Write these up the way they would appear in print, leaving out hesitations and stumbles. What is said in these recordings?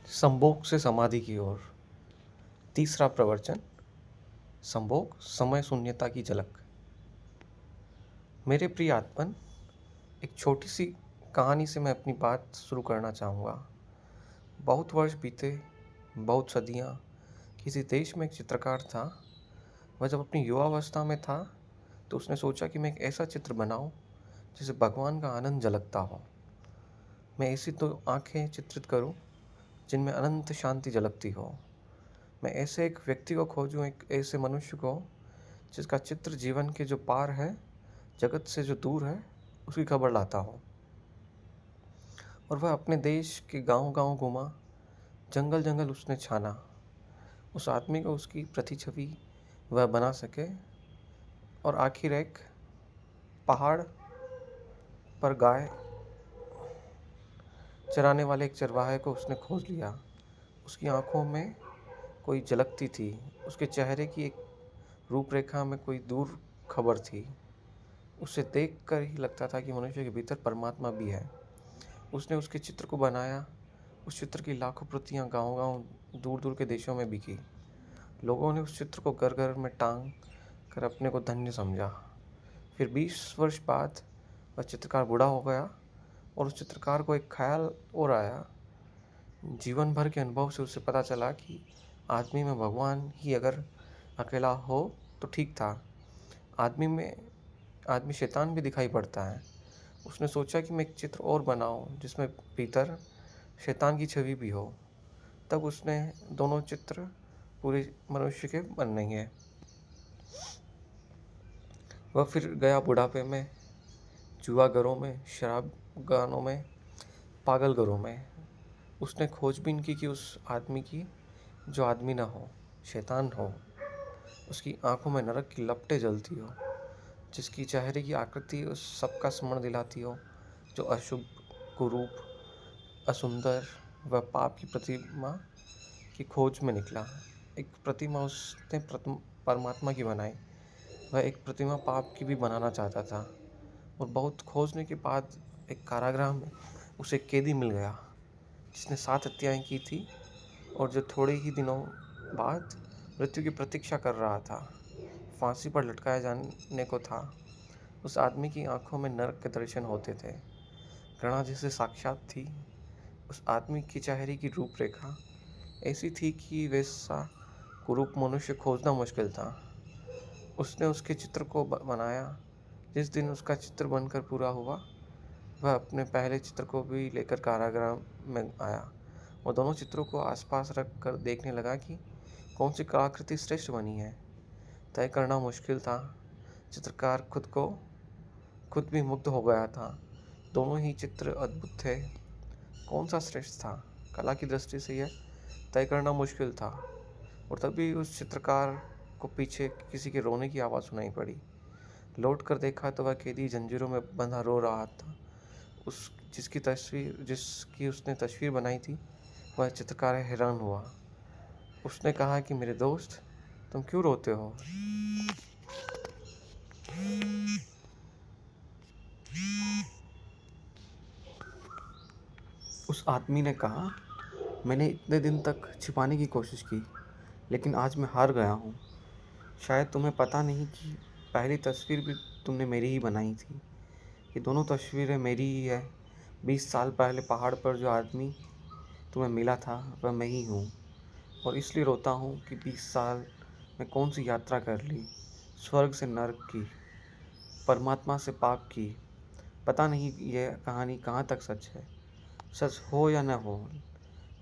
संभोग से समाधि की ओर। तीसरा प्रवचन। संभोग समय शून्यता की झलक। मेरे प्रिय आत्मन, एक छोटी सी कहानी से मैं अपनी बात शुरू करना चाहूँगा। बहुत वर्ष बीते, बहुत सदियाँ। किसी देश में एक चित्रकार था। वह जब अपनी युवावस्था में था तो उसने सोचा कि मैं एक ऐसा चित्र बनाऊं जिसे भगवान का आनंद झलकता हो। मैं ऐसी तो आंखें चित्रित करूं जिनमें अनंत शांति झलकती हो। मैं ऐसे एक व्यक्ति को खोजूं, एक ऐसे मनुष्य को जिसका चित्र जीवन के जो पार है, जगत से जो दूर है, उसकी खबर लाता हो। और वह अपने देश के गांव-गांव घूमा, जंगल-जंगल उसने छाना। उस आदमी को उसकी प्रतिछवि वह बना सके। और आखिर एक पहाड़ पर गाय चराने वाले एक चरवाहे को उसने खोज लिया। उसकी आंखों में कोई झलकती थी, उसके चेहरे की एक रूपरेखा में कोई दूर खबर थी। उसे देखकर ही लगता था कि मनुष्य के भीतर परमात्मा भी है। उसने उसके चित्र को बनाया। उस चित्र की लाखों प्रतियां गांव-गांव, दूर-दूर के देशों में बिकी। लोगों ने उस चित्र को घर-घर में टांग कर अपने को धन्य समझा। फिर 20 वर्ष बाद वह चित्रकार बूढ़ा हो गया और उस चित्रकार को एक ख्याल और आया। जीवन भर के अनुभव से उसे पता चला कि आदमी में भगवान ही अगर अकेला हो तो ठीक था। आदमी शैतान भी दिखाई पड़ता है। उसने सोचा कि मैं एक चित्र और बनाऊं जिसमें भीतर शैतान की छवि भी हो। तब उसने दोनों चित्र पूरे मनुष्य के बनेंगे। वह फिर गया बुढ़ापे में, जुआगरों में, शराबखानों में, पागलघरों में। उसने खोजबीन की कि उस आदमी की जो आदमी ना हो, शैतान हो। उसकी आंखों में नरक की लपटें जलती हो, जिसकी चेहरे की आकृति उस सबका स्मरण दिलाती हो जो अशुभ, कुरूप, असुंदर व पाप की प्रतिमा की खोज में निकला। एक प्रतिमा उसने परमात्मा की बनाई। वह एक प्रतिमा पाप की भी बनाना चाहता था। और बहुत खोजने के बाद एक कारागृह में उसे एक कैदी मिल गया जिसने 7 हत्याएं की थी और जो थोड़े ही दिनों बाद मृत्यु की प्रतीक्षा कर रहा था, फांसी पर लटकाया जाने को था। उस आदमी की आंखों में नरक के दर्शन होते थे। घृणा जैसे साक्षात थी। उस आदमी की चेहरे की रूपरेखा ऐसी थी कि वैसा कुरूप मनुष्य खोजना मुश्किल था। उसने उसके चित्र को बनाया। जिस दिन उसका चित्र बनकर पूरा हुआ, वह अपने पहले चित्र को भी लेकर कारागृह में आया और दोनों चित्रों को आसपास रख कर देखने लगा कि कौन सी कलाकृति श्रेष्ठ बनी है। तय करना मुश्किल था। चित्रकार खुद भी मुग्ध हो गया था। दोनों ही चित्र अद्भुत थे। कौन सा श्रेष्ठ था, कला की दृष्टि से यह तय करना मुश्किल था। और तभी उस चित्रकार को पीछे किसी के रोने की आवाज़ सुनाई पड़ी। लौट कर देखा तो वह कैदी जंजीरों में बंधा रो रहा था। उस जिसकी उसने तस्वीर बनाई थी, वह चित्रकार हैरान हुआ। उसने कहा कि मेरे दोस्त, तुम क्यों रोते हो? उस आदमी ने कहा, मैंने इतने दिन तक छिपाने की कोशिश की, लेकिन आज मैं हार गया हूँ। शायद तुम्हें पता नहीं कि पहली तस्वीर भी तुमने मेरी ही बनाई थी। ये दोनों तस्वीरें मेरी ही है। 20 साल पहले पहाड़ पर जो आदमी तुम्हें मिला था, वह मैं ही हूँ। और इसलिए रोता हूँ कि 20 साल में कौन सी यात्रा कर ली, स्वर्ग से नर्क की, परमात्मा से पाप की। पता नहीं यह कहानी कहाँ तक सच है, सच हो या न हो,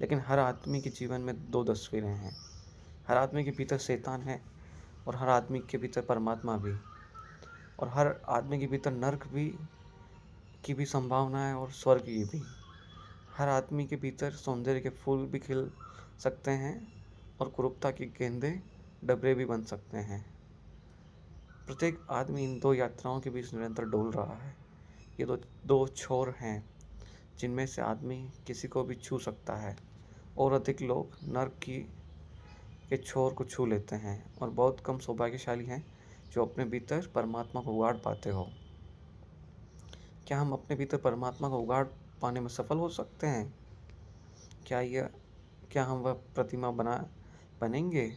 लेकिन हर आदमी के जीवन में 2 तस्वीरें हैं। हर आदमी के भीतर शैतान है और हर आदमी के भीतर परमात्मा भी। और हर आदमी के भीतर नर्क भी की भी संभावना है और स्वर्ग की भी। हर आदमी के भीतर सौंदर्य के फूल भी खिल सकते हैं और कुरूपता के गेंदे डबरे भी बन सकते हैं। प्रत्येक आदमी इन 2 यात्राओं के बीच निरंतर डोल रहा है। ये दो छोर हैं जिनमें से आदमी किसी को भी छू सकता है और अधिक लोग नर्क की के छोर को छू लेते हैं और बहुत कम सौभाग्यशाली हैं जो अपने भीतर परमात्मा को उगाड़ पाते हो। क्या हम अपने भीतर परमात्मा को उगाड़ पाने में सफल हो सकते हैं? क्या यह क्या हम वह प्रतिमा बनेंगे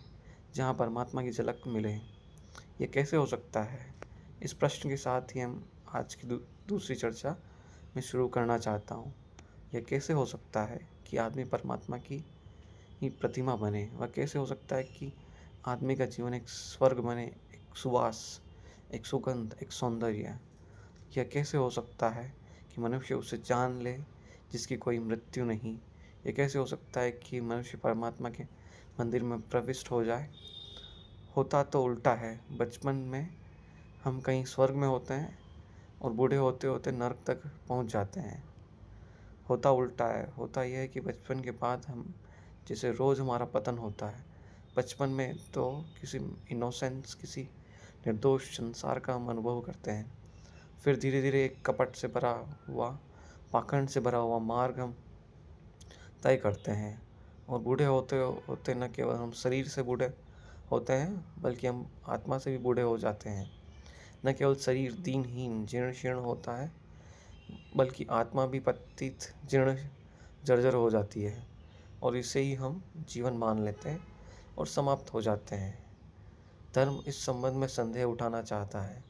जहाँ परमात्मा की झलक मिले? ये कैसे हो सकता है? इस प्रश्न के साथ ही हम आज की दूसरी चर्चा में शुरू करना चाहता हूँ। यह कैसे हो सकता है कि आदमी परमात्मा की ही प्रतिमा बने? वह कैसे हो सकता है कि आदमी का जीवन एक स्वर्ग बने, एक सुवास, एक सुगंध, एक सौंदर्य? यह कैसे हो सकता है कि मनुष्य उसे जान ले जिसकी कोई मृत्यु नहीं? यह कैसे हो सकता है कि मनुष्य परमात्मा के मंदिर में प्रविष्ट हो जाए? होता तो उल्टा है। बचपन में हम कहीं स्वर्ग में होते हैं और बूढ़े होते होते नर्क तक पहुंच जाते हैं। होता उल्टा है। होता यह है कि बचपन के बाद हम जैसे रोज़ हमारा पतन होता है। बचपन में तो किसी इनोसेंस, किसी निर्दोष संसार का हम अनुभव करते हैं। फिर धीरे धीरे एक कपट से भरा हुआ, पाखंड से भरा हुआ मार्ग हम तय करते हैं। और बूढ़े होते होते न केवल हम शरीर से बूढ़े होते हैं बल्कि हम आत्मा से भी बूढ़े हो जाते हैं। न केवल शरीर दीनहीन जीर्ण शीर्ण होता है बल्कि आत्मा भी पतित जीर्ण जर्जर हो जाती है। और इसे ही हम जीवन मान लेते हैं और समाप्त हो जाते हैं। धर्म इस संबंध में संदेह उठाना चाहता है।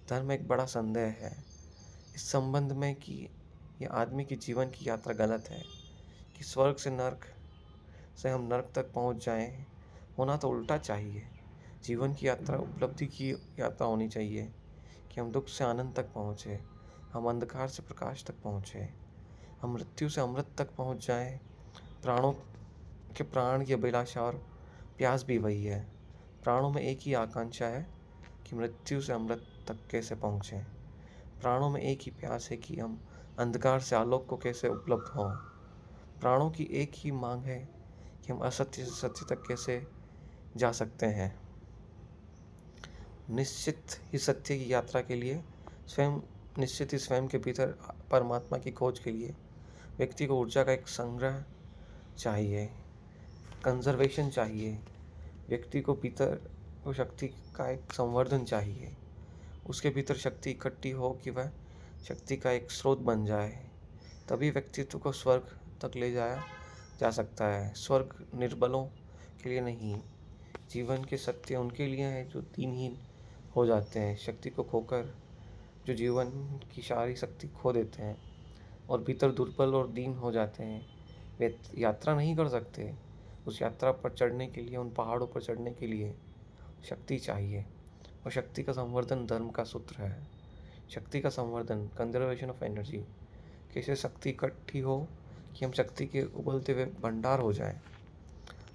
धर्म एक बड़ा संदेह है इस संबंध में कि यह आदमी की जीवन की यात्रा गलत है, कि स्वर्ग से हम नरक तक पहुंच जाएं। होना तो उल्टा चाहिए। जीवन की यात्रा उपलब्धि की यात्रा होनी चाहिए कि हम दुख से आनंद तक पहुँचे, हम अंधकार से प्रकाश तक पहुँचे, हम मृत्यु से अमृत तक पहुँच जाएं। प्राणों के प्राण की अभिलाषा और प्यास भी वही है। प्राणों में एक ही आकांक्षा है कि मृत्यु से अमृत तक कैसे पहुँचें। प्राणों में एक ही प्यास है कि हम अंधकार से आलोक को कैसे उपलब्ध हों। प्राणों की एक ही मांग है कि हम असत्य से सत्य तक कैसे जा सकते हैं। निश्चित ही सत्य की यात्रा के लिए स्वयं के भीतर परमात्मा की खोज के लिए व्यक्ति को ऊर्जा का एक संग्रह चाहिए, कंजर्वेशन चाहिए। व्यक्ति को भीतर वो शक्ति का एक संवर्धन चाहिए। उसके भीतर शक्ति इकट्ठी हो कि वह शक्ति का एक स्रोत बन जाए। तभी व्यक्तित्व को स्वर्ग तक ले जाया जा सकता है। स्वर्ग निर्बलों के लिए नहीं, जीवन के सत्य उनके लिए हैं जो दीनहीन हो जाते हैं, शक्ति को खोकर, जो जीवन की सारी शक्ति खो देते हैं और भीतर दुर्बल और दीन हो जाते हैं। वे यात्रा नहीं कर सकते। उस यात्रा पर चढ़ने के लिए, उन पहाड़ों पर चढ़ने के लिए शक्ति चाहिए। और शक्ति का संवर्धन धर्म का सूत्र है। शक्ति का संवर्धन, कंजर्वेशन ऑफ एनर्जी। कैसे शक्ति इकट्ठी हो कि हम शक्ति के उबलते हुए भंडार हो जाएं।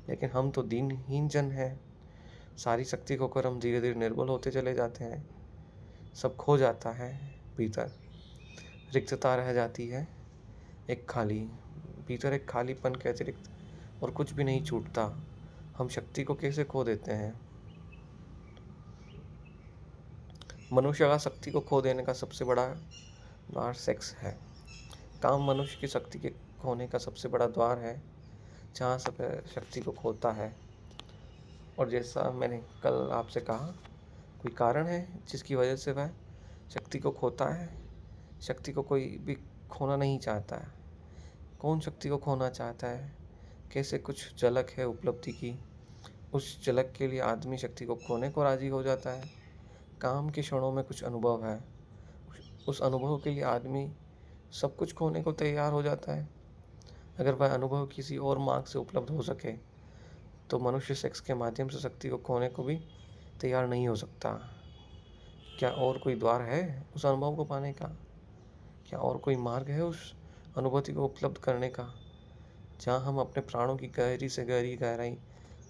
लेकिन हम तो दीनहीन जन हैं। सारी शक्ति खोकर हम धीरे धीरे निर्बल होते चले जाते हैं। सब खो जाता है भीतर, रिक्तता रह जाती है, एक खाली, भीतर एक खालीपन के अतिरिक्त और कुछ भी नहीं छूटता। हम शक्ति को कैसे खो देते हैं। मनुष्य का शक्ति को खो देने का सबसे बड़ा द्वार सेक्स है। काम मनुष्य की शक्ति के खोने का सबसे बड़ा द्वार है जहाँ सब शक्ति को खोता है। और जैसा मैंने कल आपसे कहा, कोई कारण है जिसकी वजह से वह शक्ति को खोता है। शक्ति को कोई भी खोना नहीं चाहता है। कौन शक्ति को खोना चाहता है? कैसे कुछ झलक है उपलब्धि की, उस झलक के लिए आदमी शक्ति को खोने को राजी हो जाता है। काम के क्षणों में कुछ अनुभव है, उस अनुभव के लिए आदमी सब कुछ खोने को तैयार हो जाता है। अगर वह अनुभव किसी और मार्ग से उपलब्ध हो सके तो मनुष्य सेक्स के माध्यम से शक्ति को खोने को भी तैयार नहीं हो सकता। क्या और कोई द्वार है उस अनुभव को पाने का? क्या और कोई मार्ग है उस अनुभूति को उपलब्ध करने का, जहाँ हम अपने प्राणों की गहरी से गहरी गहराई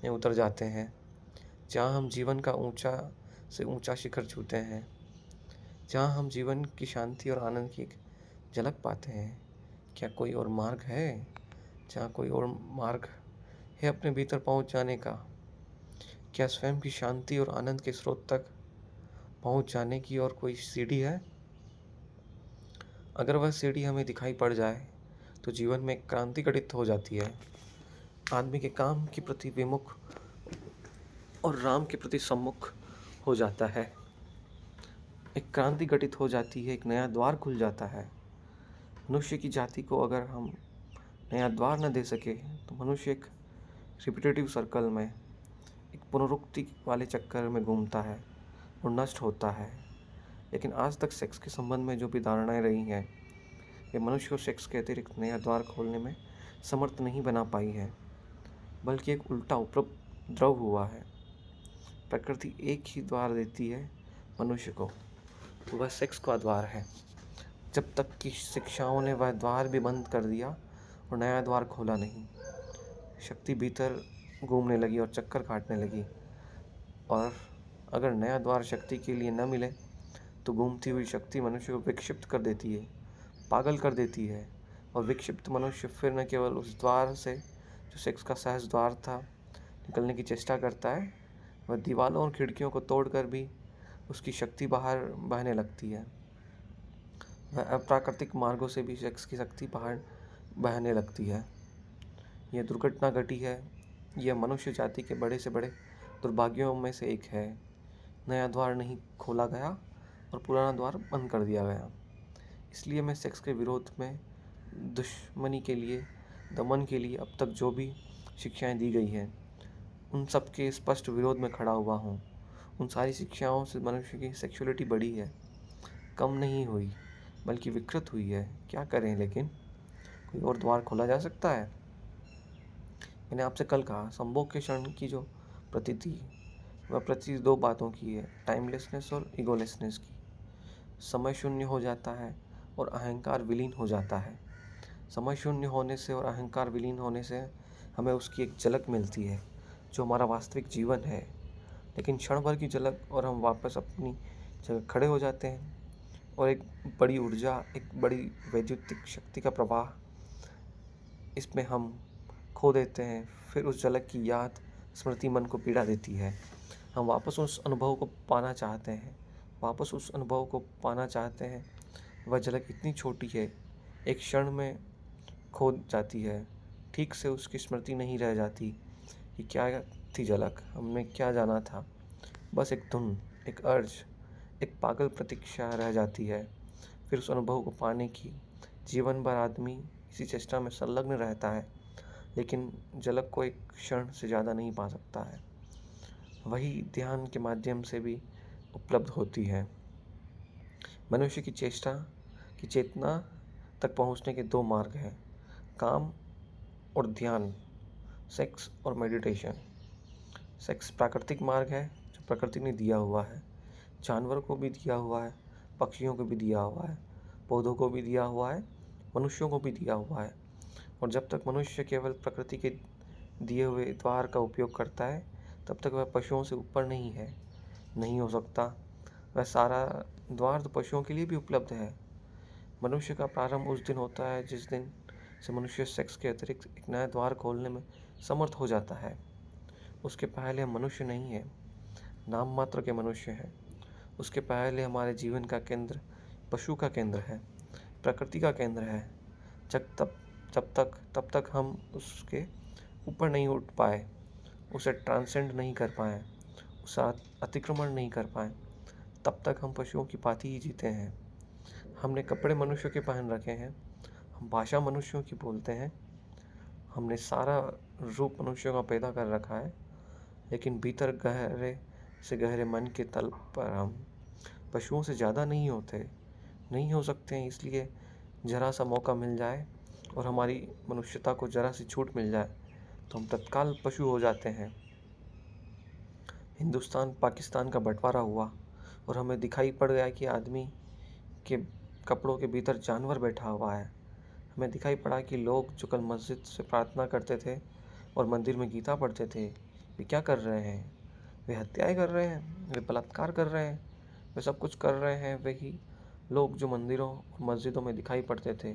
में उतर जाते हैं, जहाँ हम जीवन का ऊंचा से ऊंचा शिखर छूते हैं, जहाँ हम जीवन की शांति और आनंद की एक झलक पाते हैं? क्या कोई और मार्ग है? जहाँ कोई और मार्ग है अपने भीतर पहुँच जाने का? क्या स्वयं की शांति और आनंद के स्रोत तक पहुँच जाने की और कोई सीढ़ी है? अगर वह सीढ़ी हमें दिखाई पड़ जाए तो जीवन में एक क्रांति घटित हो जाती है। आदमी के काम के प्रति विमुख और राम के प्रति सम्मुख हो जाता है। एक क्रांति घटित हो जाती है, एक नया द्वार खुल जाता है। मनुष्य की जाति को अगर हम नया द्वार न दे सके तो मनुष्य एक रिपीटेटिव सर्कल में, एक पुनरुक्ति वाले चक्कर में घूमता है और नष्ट होता है। लेकिन आज तक सेक्स के संबंध में जो भी धारणाएं रही हैं, ये मनुष्य को सेक्स के अतिरिक्त नया द्वार खोलने में समर्थ नहीं बना पाई है, बल्कि एक उल्टा उपद्रव हुआ है। प्रकृति एक ही द्वार देती है मनुष्य को, वह सेक्स का द्वार है। जब तक कि शिक्षाओं ने वह द्वार भी बंद कर दिया और नया द्वार खोला नहीं, शक्ति भीतर घूमने लगी और चक्कर काटने लगी। और अगर नया द्वार शक्ति के लिए न मिले तो घूमती हुई शक्ति मनुष्य को विक्षिप्त कर देती है, पागल कर देती है। और विक्षिप्त मनुष्य फिर न केवल उस द्वार से, जो सेक्स का सहज द्वार था, निकलने की चेष्टा करता है, वह दीवारों और खिड़कियों को तोड़कर भी उसकी शक्ति बाहर बहने लगती है। वह अप्राकृतिक मार्गों से भी सेक्स की शक्ति बाहर बहने लगती है। यह दुर्घटना घटी है। यह मनुष्य जाति के बड़े से बड़े दुर्भाग्यों में से एक है। नया द्वार नहीं खोला गया और पुराना द्वार बंद कर दिया गया। इसलिए मैं सेक्स के विरोध में, दुश्मनी के लिए, दमन के लिए अब तक जो भी शिक्षाएं दी गई हैं, उन सब के स्पष्ट विरोध में खड़ा हुआ हूँ। उन सारी शिक्षाओं से मनुष्य की सेक्सुअलिटी बढ़ी है, कम नहीं हुई, बल्कि विकृत हुई है। क्या करें लेकिन? कोई और द्वार खोला जा सकता है? मैंने आपसे कल कहा, संभोग के क्षण की जो प्रतीति, वह प्रतीति दो बातों की है, टाइमलेसनेस और ईगोलेसनेस की। समय शून्य हो जाता है और अहंकार विलीन हो जाता है। समय शून्य होने से और अहंकार विलीन होने से हमें उसकी एक झलक मिलती है, जो हमारा वास्तविक जीवन है। लेकिन क्षण भर की झलक और हम वापस अपनी जगह खड़े हो जाते हैं और एक बड़ी ऊर्जा, एक बड़ी वैद्युतिक शक्ति का प्रवाह, इसमें हम खो देते हैं। फिर उस झलक की याद, स्मृति मन को पीड़ा देती है। हम वापस उस अनुभव को पाना चाहते हैं, वापस उस अनुभव को पाना चाहते हैं। वह झलक इतनी छोटी है, एक क्षण में खो जाती है, ठीक से उसकी स्मृति नहीं रह जाती कि क्या थी झलक, हमने क्या जाना था। बस एक धुन, एक अर्ज, एक पागल प्रतीक्षा रह जाती है। फिर उस अनुभव को पाने की जीवन भर आदमी इसी चेष्टा में संलग्न रहता है, लेकिन झलक को एक क्षण से ज़्यादा नहीं पा सकता है। वही ध्यान के माध्यम से भी उपलब्ध होती है। मनुष्य की चेष्टा की चेतना तक पहुँचने के दो मार्ग हैं, काम और ध्यान, सेक्स और मेडिटेशन। सेक्स प्राकृतिक मार्ग है जो प्रकृति ने दिया हुआ है, जानवर को भी दिया हुआ है, पक्षियों को भी दिया हुआ है, पौधों को भी दिया हुआ है, मनुष्यों को भी दिया हुआ है। और जब तक मनुष्य केवल प्रकृति के दिए हुए द्वार का उपयोग करता है, तब तक वह पशुओं से ऊपर नहीं है, नहीं हो सकता। वह सारा द्वार तो पशुओं के लिए भी उपलब्ध है। मनुष्य का प्रारंभ उस दिन होता है जिस दिन से मनुष्य सेक्स के अतिरिक्त एक नया द्वार खोलने में समर्थ हो जाता है। उसके पहले हम मनुष्य नहीं है, नाम मात्र के मनुष्य हैं। उसके पहले हमारे जीवन का केंद्र पशु का केंद्र है, प्रकृति का केंद्र है। तब तक हम उसके ऊपर नहीं उठ पाए, उसे ट्रांसेंड नहीं कर पाए, उसका अतिक्रमण नहीं कर पाए, तब तक हम पशुओं की भांति ही जीते हैं। हमने कपड़े मनुष्यों के पहन रखे हैं, हम भाषा मनुष्यों की बोलते हैं, हमने सारा रूप मनुष्यों का पैदा कर रखा है, लेकिन भीतर गहरे से गहरे मन के तल पर हम पशुओं से ज़्यादा नहीं होते, नहीं हो सकते हैं। इसलिए जरा सा मौका मिल जाए और हमारी मनुष्यता को जरा सी छूट मिल जाए तो हम तत्काल पशु हो जाते हैं। हिंदुस्तान पाकिस्तान का बंटवारा हुआ और हमें दिखाई पड़ गया कि आदमी के कपड़ों के भीतर जानवर बैठा हुआ है। हमें दिखाई पड़ा कि लोग जो कल मस्जिद से प्रार्थना करते थे और मंदिर में गीता पढ़ते थे, वे क्या कर रहे हैं? वे हत्याएं कर रहे हैं, वे बलात्कार कर रहे हैं, वे सब कुछ कर रहे हैं। वही लोग जो मंदिरों और मस्जिदों में दिखाई पड़ते थे,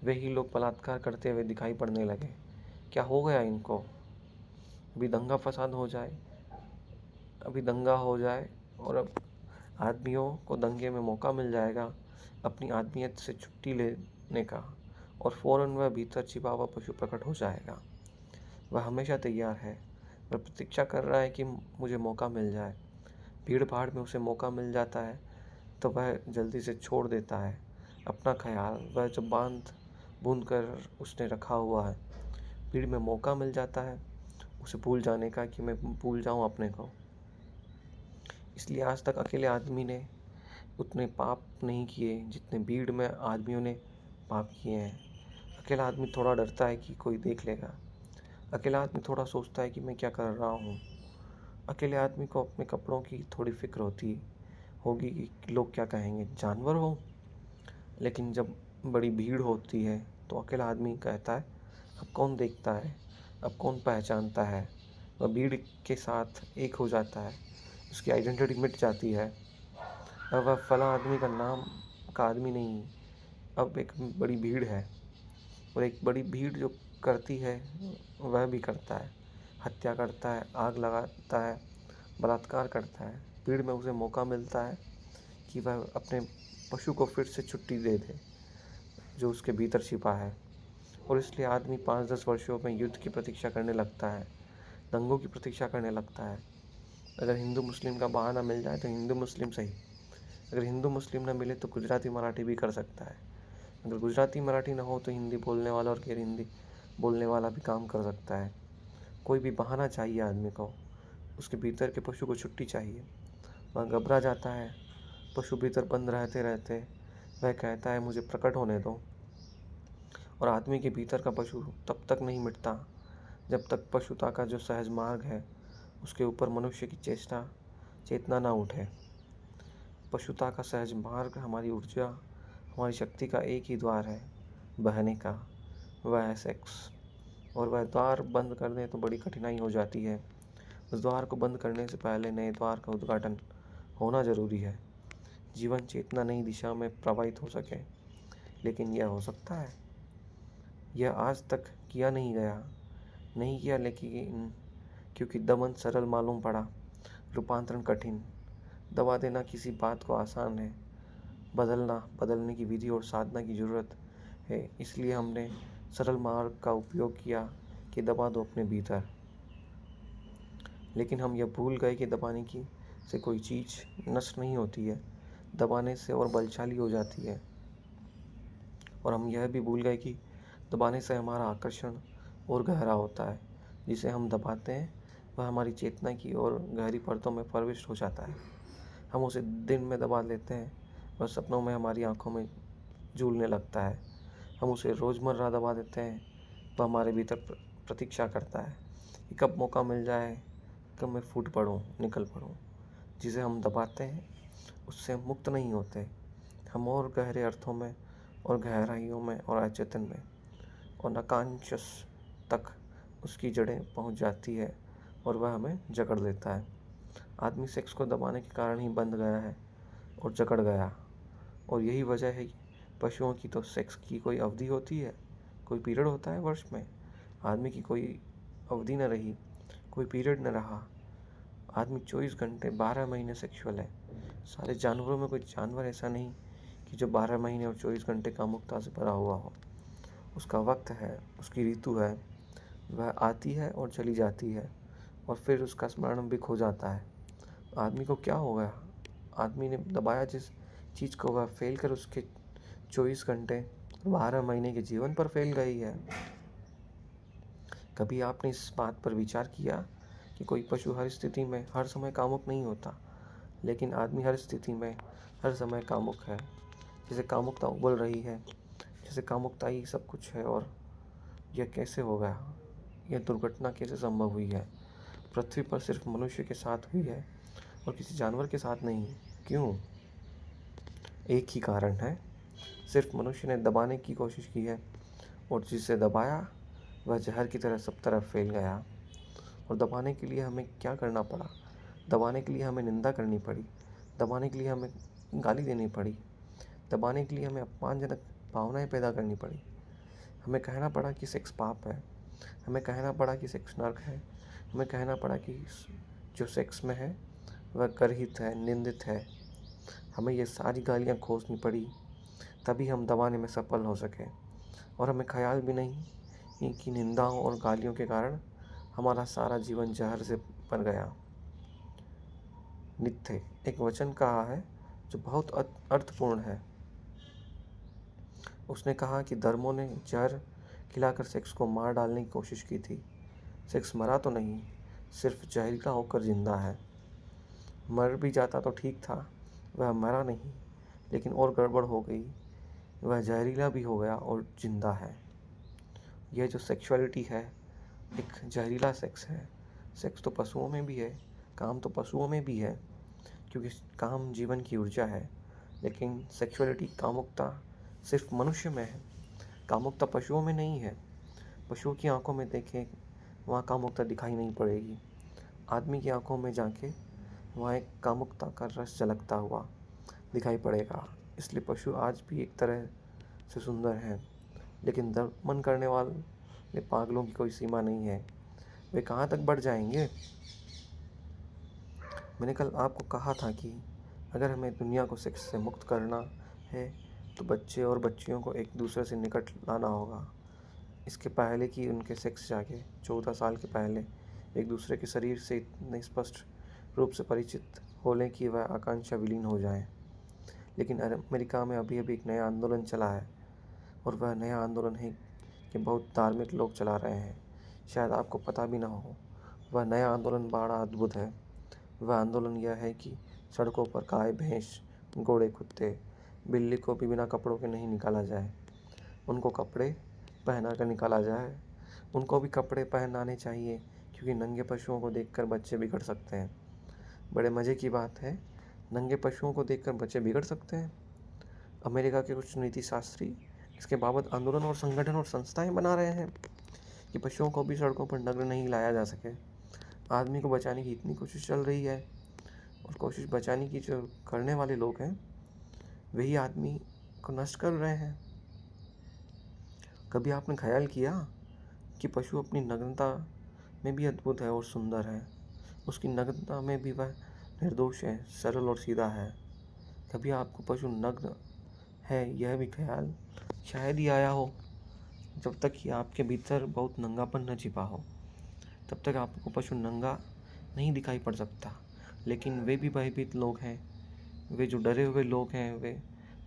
वही लोग बलात्कार करते हुए दिखाई पड़ने लगे। क्या हो गया इनको? अभी दंगा फसाद हो जाए, अभी दंगा हो जाए और अब आदमियों को दंगे में मौका मिल जाएगा अपनी आदमियत से छुट्टी लेने का, और फ़ौरन वह भीतर छिपा हुआ पशु प्रकट हो जाएगा। वह हमेशा तैयार है, वह प्रतीक्षा कर रहा है कि मुझे मौका मिल जाए। भीड़ भाड़ में उसे मौका मिल जाता है तो वह जल्दी से छोड़ देता है अपना ख्याल, वह जो बांध बूंद कर उसने रखा हुआ है, भीड़ में मौका मिल जाता है उसे भूल जाने का, कि मैं भूल जाऊं अपने को। इसलिए आज तक अकेले आदमी ने उतने पाप नहीं किए जितने भीड़ में आदमियों ने पाप किए हैं। अकेला आदमी थोड़ा डरता है कि कोई देख लेगा। अकेला आदमी थोड़ा सोचता है कि मैं क्या कर रहा हूँ। अकेले आदमी को अपने कपड़ों की थोड़ी फिक्र होगी कि लोग क्या कहेंगे, जानवर हो। लेकिन जब बड़ी भीड़ होती है तो अकेला आदमी कहता है, अब कौन देखता है, अब कौन पहचानता है। वह भीड़ के साथ एक हो जाता है, उसकी आइडेंटिटी मिट जाती है। अब वह फला आदमी का नाम का आदमी नहीं, अब एक बड़ी भीड़ है। और एक बड़ी भीड़ जो करती है वह भी करता है, हत्या करता है, आग लगाता है, बलात्कार करता है। भीड़ में उसे मौका मिलता है कि वह अपने पशु को फिर से छुट्टी दे दे जो उसके भीतर छिपा है। और इसलिए आदमी 5-10 वर्षों में युद्ध की प्रतीक्षा करने लगता है, दंगों की प्रतीक्षा करने लगता है। अगर हिंदू मुस्लिम का बहाना मिल जाए तो हिंदू मुस्लिम सही, अगर हिंदू मुस्लिम न मिले तो गुजराती मराठी भी कर सकता है। अगर गुजराती मराठी ना हो तो हिंदी बोलने वाला और गैर हिंदी बोलने वाला भी काम कर सकता है। कोई भी बहाना चाहिए आदमी को, उसके भीतर के पशु को छुट्टी चाहिए। वह घबरा जाता है, पशु भीतर बंद रहते रहते वह कहता है मुझे प्रकट होने दो। और आदमी के भीतर का पशु तब तक नहीं मिटता जब तक पशुता का जो सहज मार्ग है उसके ऊपर मनुष्य की चेतना ना उठे। पशुता का सहज मार्ग हमारी ऊर्जा, हमारी शक्ति का एक ही द्वार है, बहने का, वह है सेक्स। और वह द्वार बंद कर दें तो बड़ी कठिनाई हो जाती है। उस द्वार को बंद करने से पहले नए द्वार का उद्घाटन होना जरूरी है। जीवन चेतना नई दिशा में प्रवाहित हो सके। लेकिन यह हो सकता है? यह आज तक किया नहीं किया, लेकिन क्योंकि दमन सरल मालूम पड़ा, रूपांतरण कठिन। दबा देना किसी बात को आसान है, बदलने की विधि और साधना की जरूरत है। इसलिए हमने सरल मार्ग का उपयोग किया कि दबा दो अपने भीतर। लेकिन हम यह भूल गए कि दबाने की से कोई चीज़ नष्ट नहीं होती है, दबाने से और बलशाली हो जाती है। और हम यह भी भूल गए कि दबाने से हमारा आकर्षण और गहरा होता है। जिसे हम दबाते हैं वह हमारी चेतना की और गहरी परतों में प्रविष्ट हो जाता है। हम उसे दिन में दबा लेते हैं, वह सपनों में हमारी आंखों में झूलने लगता है। हम उसे रोज़मर्रा दबा देते हैं, वह हमारे भीतर प्रतीक्षा करता है कि कब मौका मिल जाए, कब मैं फूट पड़ूँ, निकल पड़ूँ। जिसे हम दबाते हैं उससे हम मुक्त नहीं होते। हम और गहरे अर्थों में और गहराइयों में और अचेतन में और अनकॉन्शियस तक उसकी जड़ें पहुंच जाती है और वह हमें जकड़ देता है। आदमी सेक्स को दबाने के कारण ही बंध गया है और जकड़ गया। और यही वजह है कि पशुओं की तो सेक्स की कोई अवधि होती है, कोई पीरियड होता है वर्ष में। आदमी की कोई अवधि न रही, कोई पीरियड न रहा। आदमी 24 घंटे 12 महीने सेक्सुअल है। सारे जानवरों में कोई जानवर ऐसा नहीं कि जो 12 महीने और 24 घंटे कामुकता से भरा हुआ हो। उसका वक्त है, उसकी ऋतु है, वह आती है और चली जाती है और फिर उसका स्मरण भी खो जाता है। आदमी को क्या हो गया? आदमी ने दबाया जिस चीज़ को वह फेल कर उसके 24 घंटे 12 महीने के जीवन पर फेल गई है। कभी आपने इस बात पर विचार किया कि कोई पशु हर स्थिति में हर समय कामुक नहीं होता, लेकिन आदमी हर स्थिति में हर समय कामुक है। जैसे कामुकता उबल रही है, जैसे कामुकता ही सब कुछ है। और यह कैसे हो गया? यह दुर्घटना कैसे संभव हुई है? पृथ्वी पर सिर्फ मनुष्य के साथ हुई है और किसी जानवर के साथ नहीं। क्यों? एक ही कारण है, सिर्फ मनुष्य ने दबाने की कोशिश की है और जिसे दबाया वह जहर की तरह सब तरफ फैल गया। और दबाने के लिए हमें क्या करना पड़ा? दबाने के लिए हमें निंदा करनी पड़ी, दबाने के लिए हमें गाली देनी पड़ी, दबाने के लिए हमें अपमानजनक भावनाएं पैदा करनी पड़ी। हमें कहना पड़ा कि सेक्स पाप है, हमें कहना पड़ा कि सेक्स नर्क है, हमें कहना पड़ा कि जो सेक्स में है वह गर्हित है, निंदित है। हमें ये सारी गालियाँ खोसनी पड़ी, तभी हम दबाने में सफल हो सके। और हमें ख्याल भी नहीं कि निंदाओं और गालियों के कारण हमारा सारा जीवन जहर से भर गया। नित्य एक वचन कहा है जो बहुत अर्थपूर्ण है। उसने कहा कि धर्मों ने जहर खिलाकर सेक्स को मार डालने की कोशिश की थी। सेक्स मरा तो नहीं, सिर्फ जहरीला होकर जिंदा है। मर भी जाता तो ठीक था, वह मरा नहीं, लेकिन और गड़बड़ हो गई, वह जहरीला भी हो गया और जिंदा है। यह जो सेक्सुअलिटी है, एक जहरीला सेक्स है। सेक्स तो पशुओं में भी है, काम तो पशुओं में भी है, क्योंकि काम जीवन की ऊर्जा है। लेकिन सेक्सुअलिटी, कामुकता सिर्फ मनुष्य में है, कामुकता पशुओं में नहीं है। पशुओं की आंखों में देखें, वहाँ कामुकता दिखाई नहीं पड़ेगी। आदमी की आंखों में झांके, वहाँ एक कामुकता का रस झलकता हुआ दिखाई पड़ेगा। इसलिए पशु आज भी एक तरह से सुंदर हैं, लेकिन दमन करने वाले पागलों की कोई सीमा नहीं है। वे कहाँ तक बढ़ जाएंगे? मैंने कल आपको कहा था कि अगर हमें दुनिया को सेक्स से मुक्त करना है तो बच्चे और बच्चियों को एक दूसरे से निकट लाना होगा। इसके पहले कि उनके सेक्स जागे, 14 साल के पहले एक दूसरे के शरीर से इतने स्पष्ट रूप से परिचित हो लें कि वह आकांक्षा विलीन हो जाए। लेकिन अमेरिका में अभी अभी एक नया आंदोलन चला है, और वह नया आंदोलन है कि बहुत धार्मिक लोग चला रहे हैं। शायद आपको पता भी ना हो, वह नया आंदोलन बड़ा अद्भुत है। वह आंदोलन यह है कि सड़कों पर गाय, भैंस, घोड़े, कुत्ते, बिल्ली को भी बिना कपड़ों के नहीं निकाला जाए। उनको कपड़े पहना कर निकाला जाए। उनको भी कपड़े पहनाने चाहिए, क्योंकि नंगे पशुओं को देखकर बच्चे बिगड़ सकते हैं। बड़े मज़े की बात है, नंगे पशुओं को देखकर बच्चे बिगड़ सकते हैं। अमेरिका के कुछ नीति शास्त्री इसके बाबत आंदोलन और संगठन और संस्थाएं बना रहे हैं कि पशुओं को भी सड़कों पर नग्न नहीं लाया जा सके। आदमी को बचाने की इतनी कोशिश चल रही है, और कोशिश बचाने की जो करने वाले लोग हैं, वही आदमी को नष्ट कर रहे हैं। कभी आपने ख्याल किया कि पशु अपनी नग्नता में भी अद्भुत है और सुंदर है? उसकी नग्नता में भी वह निर्दोष है, सरल और सीधा है। कभी आपको पशु नग्न है यह भी ख्याल शायद ही आया हो? जब तक कि आपके भीतर बहुत नंगापन न छिपा हो, तब तक आपको पशु नंगा नहीं दिखाई पड़ सकता। लेकिन वे भी भयभीत लोग हैं, वे जो डरे हुए लोग हैं, वे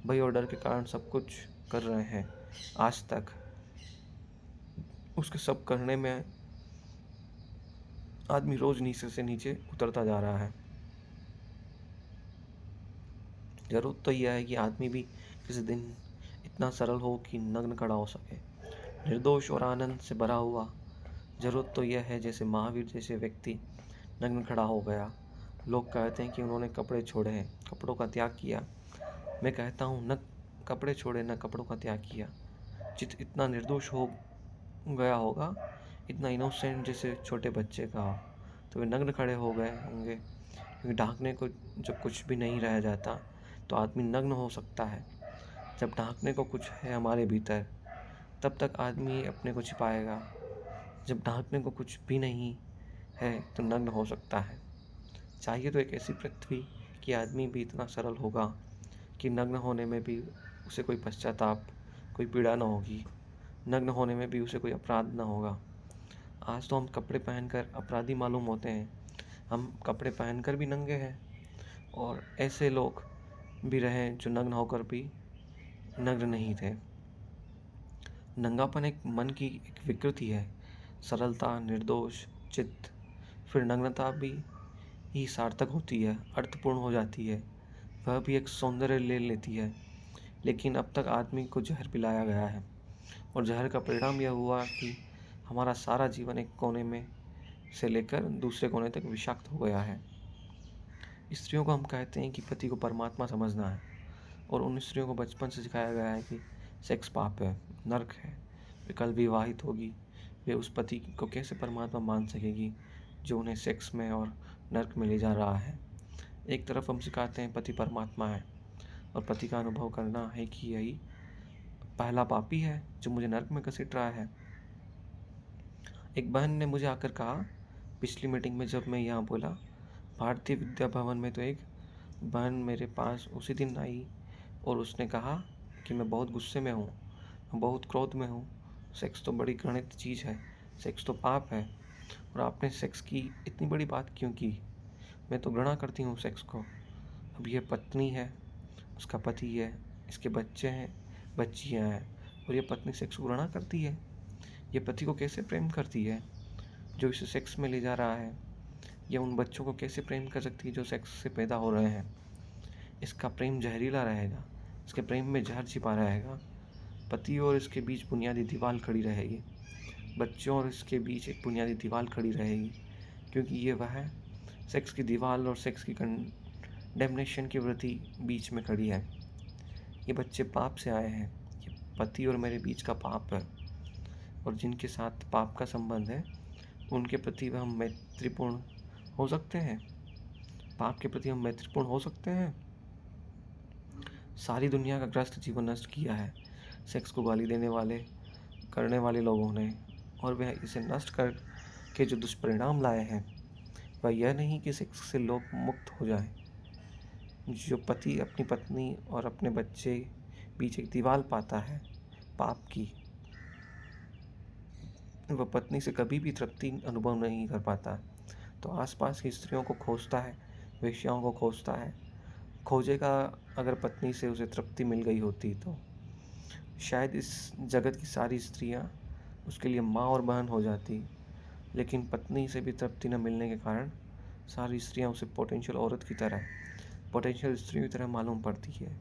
भय और डर के कारण सब कुछ कर रहे हैं। आज तक उसके सब करने में आदमी रोज नीचे से नीचे उतरता जा रहा है। जरूरत तो यह है कि आदमी भी किसी दिन इतना सरल हो कि नग्न खड़ा हो सके, निर्दोष और आनंद से भरा हुआ। जरूरत तो यह है जैसे महावीर जैसे व्यक्ति नग्न खड़ा हो गया। लोग कहते हैं कि उन्होंने कपड़े छोड़े हैं, कपड़ों का त्याग किया। मैं कहता हूँ, न कपड़े छोड़े न कपड़ों का त्याग किया। चित्त इतना निर्दोष हो गया होगा, इतना इनोसेंट जैसे छोटे बच्चे का हो, तो वे नग्न खड़े हो गए होंगे। क्योंकि ढांकने को जब कुछ भी नहीं रह जाता तो आदमी नग्न हो सकता है। जब ढांकने को कुछ है हमारे भीतर, तब तक आदमी अपने को छिपाएगा। जब ढांकने को कुछ भी नहीं है तो नग्न हो सकता है। चाहिए तो एक ऐसी पृथ्वी कि आदमी भी इतना सरल होगा कि नग्न होने में भी उसे कोई पश्चाताप, कोई पीड़ा न होगी। नग्न होने में भी उसे कोई अपराध न होगा। आज तो हम कपड़े पहनकर अपराधी मालूम होते हैं। हम कपड़े पहनकर भी नंगे हैं, और ऐसे लोग भी रहे जो नग्न होकर भी नग्न नहीं थे। नंगापन एक मन की एक विकृति है। सरलता, निर्दोष चित्त, फिर नग्नता भी ही सार्थक होती है, अर्थपूर्ण हो जाती है। वह भी एक सौंदर्य ले लेती है। लेकिन अब तक आदमी को जहर पिलाया गया है, और जहर का परिणाम यह हुआ कि हमारा सारा जीवन एक कोने में से लेकर दूसरे कोने तक विषाक्त हो गया है। स्त्रियों को हम कहते हैं कि पति को परमात्मा समझना है, और उन स्त्रियों को बचपन से सिखाया गया है कि सेक्स पाप है, नर्क है। वे कल विवाहित होगी, वे उस पति को कैसे परमात्मा मान सकेगी जो उन्हें सेक्स में और नर्क में ले जा रहा है? एक तरफ हम सिखाते हैं पति परमात्मा है, और पति का अनुभव करना है कि यही पहला पापी है जो मुझे नर्क में घसीट रहा है। एक बहन ने मुझे आकर कहा पिछली मीटिंग में, जब मैं यहाँ बोला, भारतीय विद्या भवन में, तो एक बहन मेरे पास उसी दिन आई और उसने कहा कि मैं बहुत गुस्से में हूँ, मैं बहुत क्रोध में हूँ। सेक्स तो बड़ी घृणित चीज़ है, सेक्स तो पाप है, और आपने सेक्स की इतनी बड़ी बात क्यों की? मैं तो घृणा करती हूँ सेक्स को। अब ये पत्नी है, उसका पति है, इसके बच्चे हैं, बच्चियाँ हैं, और ये पत्नी सेक्स को घृणा करती है। ये पति को कैसे प्रेम करती है जो इसे सेक्स में ले जा रहा है? या उन बच्चों को कैसे प्रेम कर सकती है जो सेक्स से पैदा हो रहे हैं? इसका प्रेम जहरीला रहेगा, इसके प्रेम में जहर छिपा रहेगा। पति और इसके बीच बुनियादी दीवार खड़ी रहेगी, बच्चों और इसके बीच एक बुनियादी दीवार खड़ी रहेगी, क्योंकि ये वह सेक्स की दीवार और सेक्स की कंडेमनेशन की वृत्ति बीच में खड़ी है। ये बच्चे पाप से आए हैं, ये पति और मेरे बीच का पाप है, और जिनके साथ पाप का संबंध है उनके प्रति हम मैत्रीपूर्ण हो सकते हैं? पाप के प्रति हम मैत्रीपूर्ण हो सकते हैं? सारी दुनिया का ग्रस्त जीवन नष्ट किया है सेक्स को गाली देने वाले करने वाले लोगों ने, और वह इसे नष्ट करके जो दुष्परिणाम लाए हैं वह यह नहीं कि सेक्स से लोग मुक्त हो जाएं। जो पति अपनी पत्नी और अपने बच्चे बीच एक दीवार पाता है पाप की, वह पत्नी से कभी भी तृप्ति अनुभव नहीं कर पाता, तो आसपास की स्त्रियों को खोजता है, वेश्याओं को खोजता है। खोजेगा अगर पत्नी से उसे तृप्ति मिल गई होती तो शायद इस जगत की सारी स्त्रियां उसके लिए माँ और बहन हो जाती, लेकिन पत्नी से भी तृप्ति न मिलने के कारण सारी स्त्रियां उसे पोटेंशियल औरत की तरह, पोटेंशियल स्त्री की तरह मालूम पड़ती है,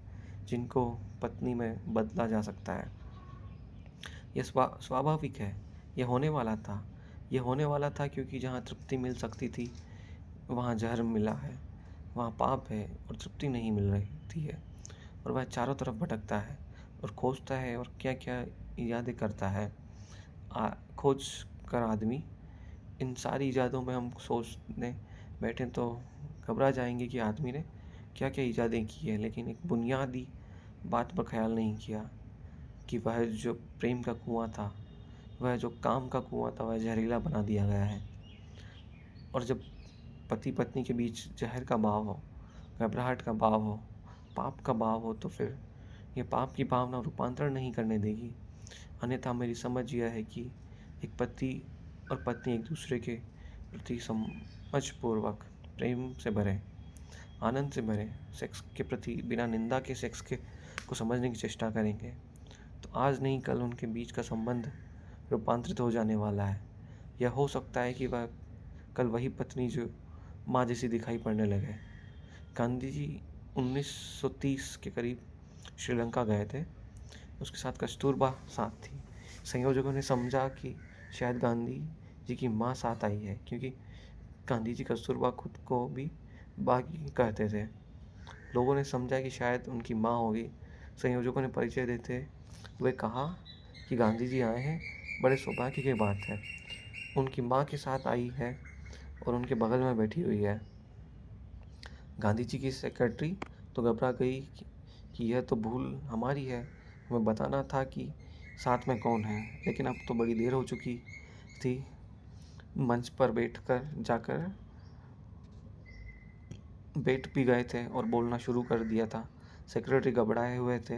जिनको पत्नी में बदला जा सकता है। यह स्वाभाविक है, यह होने वाला था। यह होने वाला था क्योंकि जहाँ तृप्ति मिल सकती थी वहाँ जहर मिला है, वहाँ पाप है और तृप्ति नहीं मिल रही है, और वह चारों तरफ भटकता है और खोजता है और क्या क्या इजादें करता है। खोज कर आदमी इन सारी इजादों में हम सोचने बैठे तो घबरा जाएंगे कि आदमी ने क्या क्या इजादें की है, लेकिन एक बुनियादी बात पर ख्याल नहीं किया कि वह जो प्रेम का कुआं था, वह जो काम का कुआं था, वह जहरीला बना दिया गया है। और जब पति पत्नी के बीच जहर का भाव हो, घबराहट का भाव हो, पाप का भाव हो, तो फिर ये पाप की भावना रूपांतरण नहीं करने देगी। अन्यथा मेरी समझ यह है कि एक पति और पत्नी एक दूसरे के प्रति समझपूर्वक प्रेम से भरे, आनंद से भरे, सेक्स के प्रति बिना निंदा के सेक्स के को समझने की चेष्टा करेंगे, तो आज नहीं कल उनके बीच का संबंध रूपांतरित हो जाने वाला है। यह हो सकता है कि वह कल वही पत्नी जो माँ जैसी दिखाई पड़ने लगे। गांधी जी 1930 के करीब श्रीलंका गए थे, उसके साथ कस्तूरबा साथ थी। संयोजकों ने समझा कि शायद गांधी जी की माँ साथ आई है, क्योंकि गांधी जी कस्तूरबा खुद को भी बागी कहते थे। लोगों ने समझा कि शायद उनकी माँ होगी। संयोजकों ने परिचय देते हुए कहा कि गांधी जी आए हैं, बड़े सौभाग्य की बात है। उनकी माँ के साथ आई है और उनके बगल में बैठी हुई है। गांधी जी की सेक्रेटरी तो घबरा गई कि यह तो भूल हमारी है, हमें बताना था कि साथ में कौन है, लेकिन अब तो बड़ी देर हो चुकी थी। मंच पर बैठ भी गए थे और बोलना शुरू कर दिया था। सेक्रेटरी घबराए हुए थे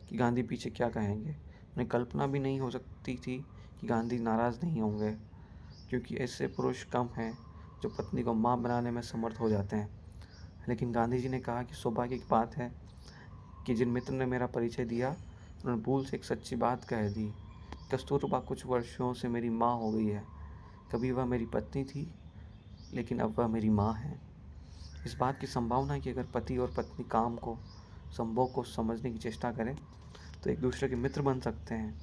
कि गांधी पीछे क्या कहेंगे। उन्हें कल्पना भी नहीं हो सकती थी कि गांधी नाराज़ नहीं होंगे, क्योंकि ऐसे पुरुष कम हैं जो पत्नी को माँ बनाने में समर्थ हो जाते हैं। लेकिन गांधी जी ने कहा कि सौभाग्य की बात है कि जिन मित्र ने मेरा परिचय दिया उन्होंने भूल से एक सच्ची बात कह दी। कस्तूरबा कुछ वर्षों से मेरी माँ हो गई है। कभी वह मेरी पत्नी थी, लेकिन अब वह मेरी माँ है। इस बात की संभावना है कि अगर पति और पत्नी काम को, संभोग को समझने की चेष्टा करें तो एक दूसरे के मित्र बन सकते हैं,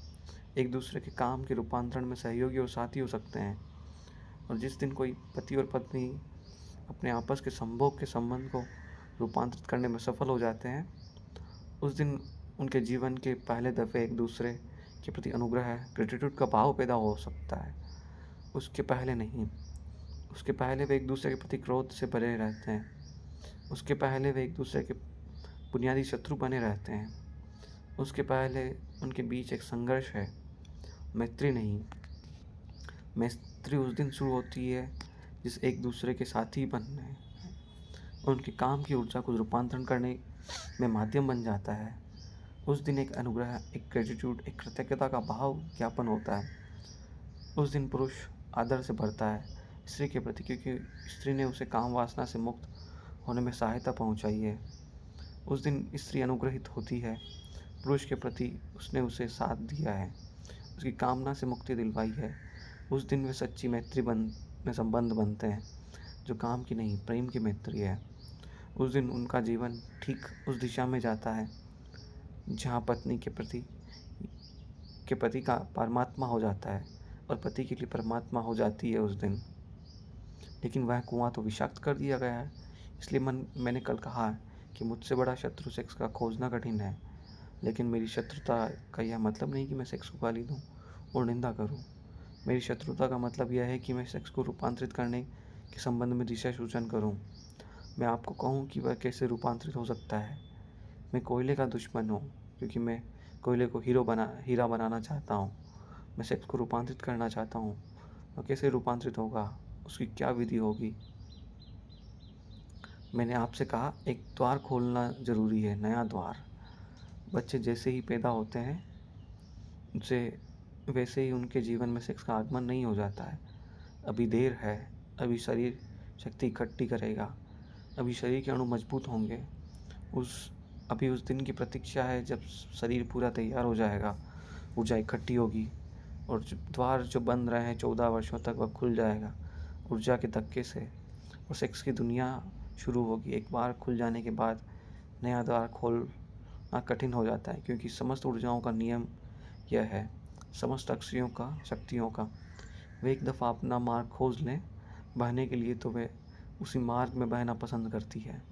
एक दूसरे के काम के रूपांतरण में सहयोगी और साथी हो सकते हैं। और जिस दिन कोई पति और पत्नी अपने आपस के संभोग के संबंध को रूपांतरित करने में सफल हो जाते हैं, उस दिन उनके जीवन के पहले दफ़े एक दूसरे के प्रति अनुग्रह, ग्रेटिट्यूड का भाव पैदा हो सकता है। उसके पहले नहीं। उसके पहले वे एक दूसरे के प्रति क्रोध से भरे रहते हैं। उसके पहले वे एक दूसरे के बुनियादी शत्रु बने रहते हैं। उसके पहले उनके बीच एक संघर्ष है, मैत्री नहीं। मैत्री उस दिन शुरू होती है जिस एक दूसरे के साथी बनने, उनके काम की ऊर्जा को रूपांतरण करने में माध्यम बन जाता है। उस दिन एक अनुग्रह, एक ग्रेटिट्यूड, एक कृतज्ञता का भाव ज्ञापन होता है। उस दिन पुरुष आदर से भरता है स्त्री के प्रति, क्योंकि स्त्री ने उसे काम वासना से मुक्त होने में सहायता पहुंचाई है। उस दिन स्त्री अनुग्रहित होती है पुरुष के प्रति, उसने उसे साथ दिया है। उसकी कामना से मुक्ति दिलवाई है, उस दिन वे सच्ची मैत्री में संबंध बनते हैं, जो काम की नहीं प्रेम की मैत्री है। उस दिन उनका जीवन ठीक उस दिशा में जाता है जहाँ पत्नी के पति का परमात्मा हो जाता है और पति के लिए परमात्मा हो जाती है उस दिन। लेकिन वह कुआं तो विषाक्त कर दिया गया है। इसलिए मैंने कल कहा कि मुझसे बड़ा शत्रु सेक्स का खोजना कठिन है। लेकिन मेरी शत्रुता का यह मतलब नहीं कि मैं सेक्स को गाली दूँ और निंदा करूँ। मेरी शत्रुता का मतलब यह है कि मैं सेक्स को रूपांतरित करने के संबंध में दिशा सूचन करूँ। मैं आपको कहूँ कि वह कैसे रूपांतरित हो सकता है। मैं कोयले का दुश्मन हूँ क्योंकि मैं कोयले को हीरा बनाना चाहता हूँ। मैं सेक्स को रूपांतरित करना चाहता हूँ। वह कैसे रूपांतरित होगा, उसकी क्या विधि होगी। मैंने आपसे कहा एक द्वार खोलना ज़रूरी है, नया द्वार। बच्चे जैसे ही पैदा होते हैं उनसे वैसे ही उनके जीवन में सेक्स का आगमन नहीं हो जाता है। अभी देर है, अभी शरीर शक्ति इकट्ठी करेगा, अभी शरीर के अणु मजबूत होंगे। उस अभी उस दिन की प्रतीक्षा है जब शरीर पूरा तैयार हो जाएगा, ऊर्जा इकट्ठी होगी और द्वार जो बंद रहे हैं 14 वर्षों तक वह खुल जाएगा ऊर्जा के धक्के से और सेक्स की दुनिया शुरू होगी। एक बार खुल जाने के बाद नया द्वार खोलना कठिन हो जाता है क्योंकि समस्त ऊर्जाओं का नियम यह है, समस्त शक्तियों का। वे एक दफ़ा अपना मार्ग खोज लें बहने के लिए तो वे उसी मार्ग में बहना पसंद करती है।